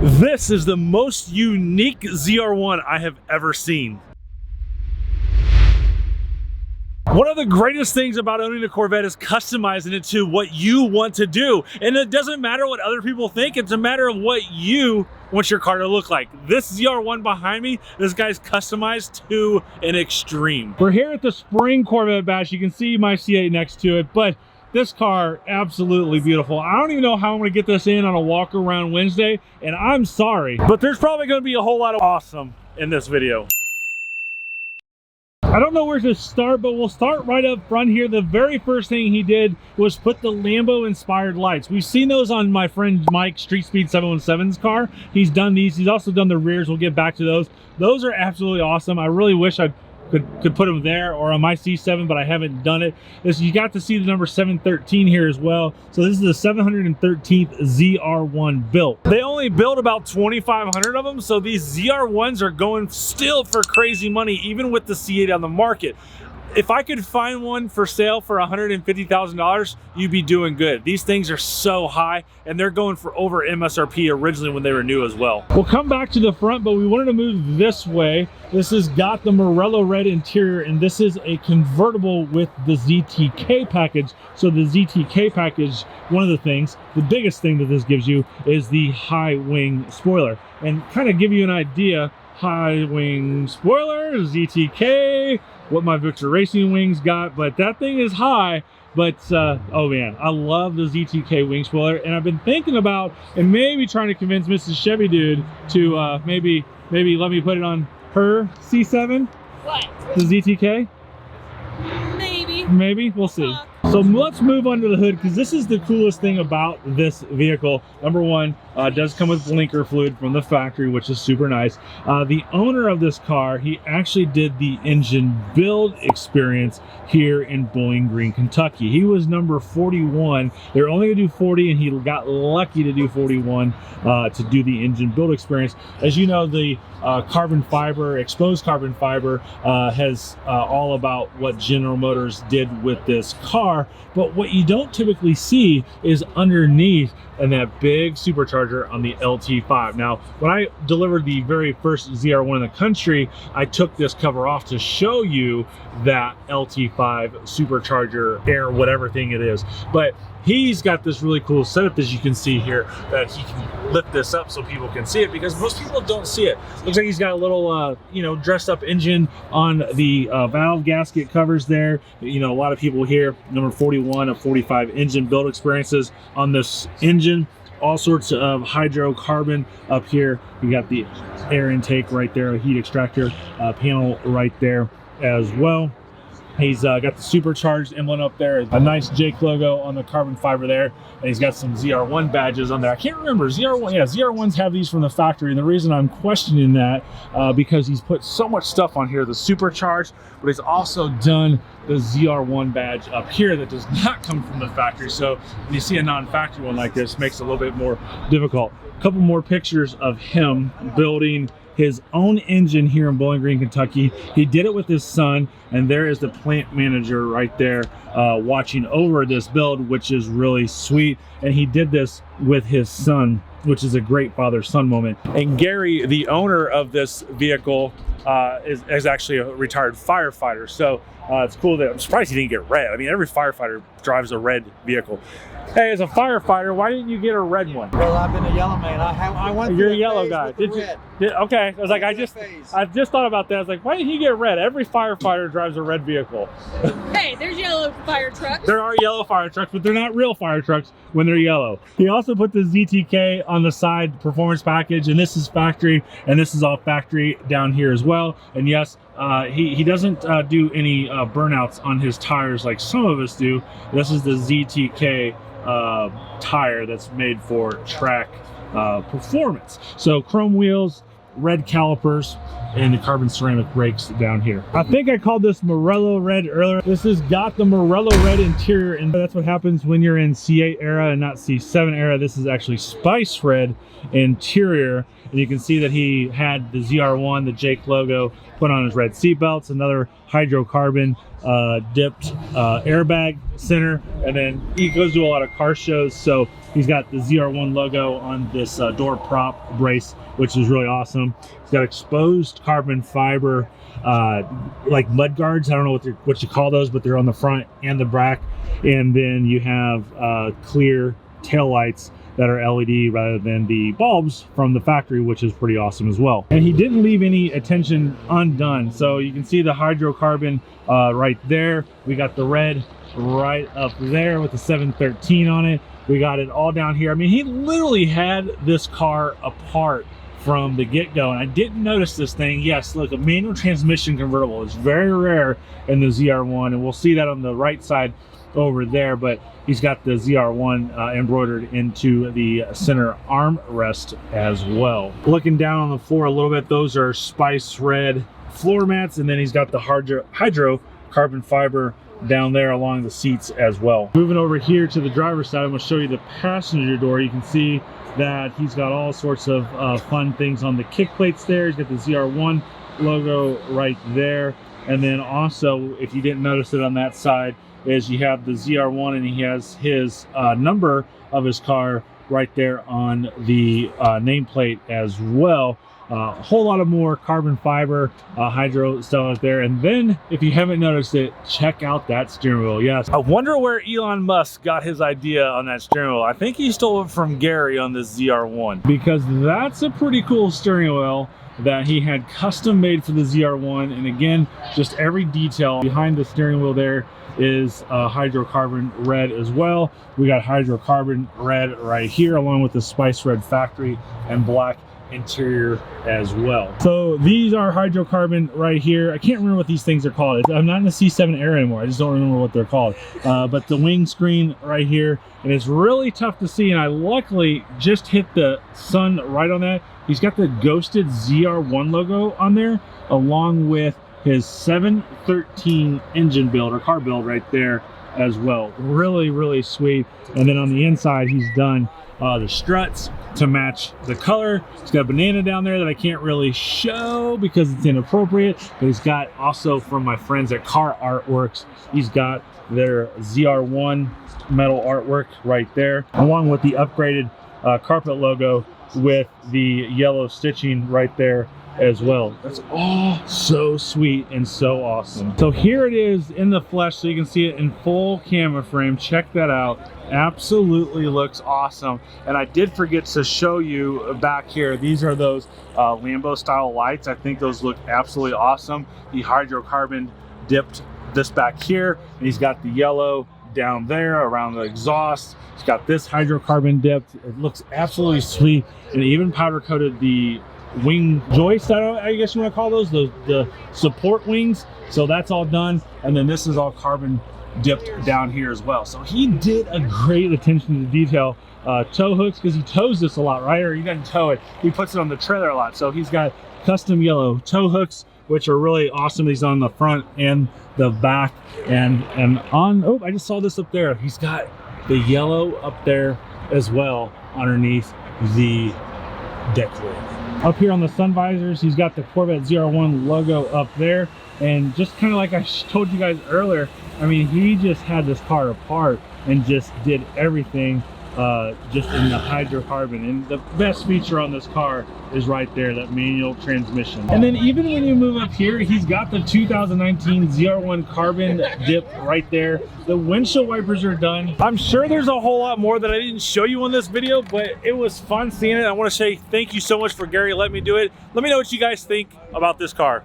This is the most unique ZR1 I have ever seen. One of the greatest things about owning a Corvette is customizing it to what you want to do. And it doesn't matter what other people think, it's a matter of what you want your car to look like. This ZR1 behind me, this guy's customized to an extreme. We're here at the Spring Corvette Bash. You can see my C8 next to it, but this car, absolutely beautiful. I don't even know how I'm gonna get this in on a walk around Wednesday, and I'm sorry, but there's probably gonna be a whole lot of awesome in this video. I don't know where to start, but we'll start right up front here. The very first thing he did was put the Lambo inspired lights. We've seen those on my friend Mike Street Speed 717's car. He's done these. He's also done the rears. We'll get back to those. Those are absolutely awesome. I really wish I could put them there or on my C7, but I haven't done it. You got to see the number 713 here as well. So this is the 713th ZR1 built. They only build about 2,500 of them, so these ZR1s are going still for crazy money, even with the C8 on the market. If I could find one for sale for $150,000, you'd be doing good. These things are so high, and they're going for over MSRP originally when they were new as well. We'll come back to the front, but we wanted to move this way. This has got the Morello red interior, and this is a convertible with the ZTK package. So the ZTK package, one of the things, the biggest thing that this gives you is the high wing spoiler. And kind of give you an idea, high wing spoiler, ZTK, what my Victor Racing wings got, but that thing is high. But oh man, I love the ZTK wing spoiler, and I've been thinking about and maybe trying to convince Mrs. Chevy dude to maybe let me put it on her C7. What? The ZTK? Maybe, we'll see. So let's move under the hood, because this is the coolest thing about this vehicle. Number one, it does come with blinker fluid from the factory, which is super nice. The owner of this car, he actually did the engine build experience here in Bowling Green, Kentucky. He was number 41. They're only gonna do 40, and he got lucky to do 41 to do the engine build experience. As you know, the carbon fiber, exposed carbon fiber, has all about what General Motors did with this car. But what you don't typically see is underneath and that big supercharger on the LT5. Now, when I delivered the very first ZR1 in the country, I took this cover off to show you that LT5 supercharger air, whatever thing it is. But he's got this really cool setup, as you can see here, that he can lift this up so people can see it, because most people don't see it. Looks like he's got a little, you know, dressed up engine on the valve gasket covers there. You know, a lot of people here, number 41 of 45 engine build experiences on this engine. All sorts of hydrocarbon up here. You got the air intake right there, a heat extractor panel right there as well. He's got the supercharged emblem up there, a nice Jake logo on the carbon fiber there, and he's got some ZR1 badges on there. I can't remember, ZR1, yeah, ZR1s have these from the factory, and the reason I'm questioning that, because he's put so much stuff on here, the supercharged, but he's also done the ZR1 badge up here that does not come from the factory. So when you see a non-factory one like this, it makes it a little bit more difficult. A couple more pictures of him building his own engine here in Bowling Green, Kentucky. He did it with his son, and there is the plant manager right there watching over this build, which is really sweet. And he did this with his son, which is a great father-son moment. And Gary, the owner of this vehicle, is actually a retired firefighter. So it's cool that, I'm surprised he didn't get red. I mean, every firefighter drives a red vehicle. Hey, as a firefighter, why didn't you get a red one? Well, I've been a yellow man. I went. You're a yellow guy. Did you? Okay. I was like, I just thought about that. I was like, why didn't he get red? Every firefighter drives a red vehicle. Hey, there's yellow fire trucks. There are yellow fire trucks, but they're not real fire trucks when they're yellow. He also put the ZTK on the side performance package, and this is factory, and this is all factory down here as well. And yes, he doesn't do any burnouts on his tires like some of us do. This is the ZTK tire that's made for track performance. So chrome wheels, red calipers, and the carbon ceramic brakes down here. I think I called this Morello red earlier. This has got the Morello red interior, and that's what happens when you're in C8 era and not C7 era. This is actually spice red interior, and you can see that he had the ZR1, the Jake logo, put on his red seat belts, another hydrocarbon dipped airbag center, and then he goes to a lot of car shows, so He's got the ZR1 logo on this door prop brace, which is really awesome. He's got exposed carbon fiber like mud guards. I don't know what you call those, but they're on the front and the back. And then you have clear tail lights that are LED rather than the bulbs from the factory, which is pretty awesome as well. And he didn't leave any attention undone. So you can see the hydrocarbon right there. We got the red right up there with the 713 on it. We got it all down here. I mean, he literally had this car apart from the get-go, and I didn't notice this thing. Yes, look, a manual transmission convertible is very rare in the ZR1, and we'll see that on the right side over there, but he's got the ZR1 embroidered into the center armrest as well. Looking down on the floor a little bit, those are spice red floor mats, and then he's got the hydro carbon fiber down there along the seats as well. Moving over here to the driver's side, I'm going to show you the passenger door. You can see that he's got all sorts of fun things on the kick plates there. He's got the ZR1 logo right there, and then also, if you didn't notice it on that side, is you have the ZR1 and he has his number of his car right there on the nameplate as well. A whole lot of more carbon fiber hydro stuff out there. And then, if you haven't noticed it, check out that steering wheel. Yes, I wonder where Elon Musk got his idea on that steering wheel. I think he stole it from Gary on this ZR1, because that's a pretty cool steering wheel that he had custom made for the ZR1. And again, just every detail behind the steering wheel there is hydrocarbon red as well. We got hydrocarbon red right here, along with the spice red factory and black interior as well. So these are hydrocarbon right here. I can't remember what these things are called. I'm not in the C7 era anymore. I just don't remember what they're called. But the wing screen right here, and it's really tough to see, and I luckily just hit the sun right on that. He's got the ghosted ZR1 logo on there, along with his 713 engine build or car build right there as well. Really, really sweet. And then on the inside, he's done the struts to match the color. He's got a banana down there that I can't really show because it's inappropriate, but he's got also, from my friends at Car Artworks, he's got their ZR1 metal artwork right there, along with the upgraded carpet logo with the yellow stitching right there as well. That's all so sweet and so awesome. So here it is in the flesh, so you can see it in full camera frame. Check that out. Absolutely looks awesome. And I did forget to show you back here, these are those Lambo style lights. I think those look absolutely awesome. He hydrocarbon dipped this back here, and he's got the yellow down there around the exhaust. He's got this hydrocarbon dipped. It looks absolutely sweet, and even powder coated the wing joist, I guess you want to call those, the support wings. So that's all done, and then this is all carbon dipped down here as well. So he did a great attention to detail. Tow hooks, because he tows this a lot, right? Or he doesn't tow it, he puts it on the trailer a lot. So he's got custom yellow tow hooks, which are really awesome. These on the front and the back, and on, oh, I just saw this up there. He's got the yellow up there as well underneath the deck lid. Up here on the sun visors, he's got the Corvette ZR1 logo up there. And just kind of like I told you guys earlier, I mean, he just had this car apart and just did everything just in the hydrocarbon. And the best feature on this car is right there, that manual transmission. And then even when you move up here, he's got the 2019 ZR1 carbon dip right there. The windshield wipers are done. I'm sure there's a whole lot more that I didn't show you on this video, but it was fun seeing it. I want to say thank you so much for Gary letting me do it. Let me know what you guys think about this car.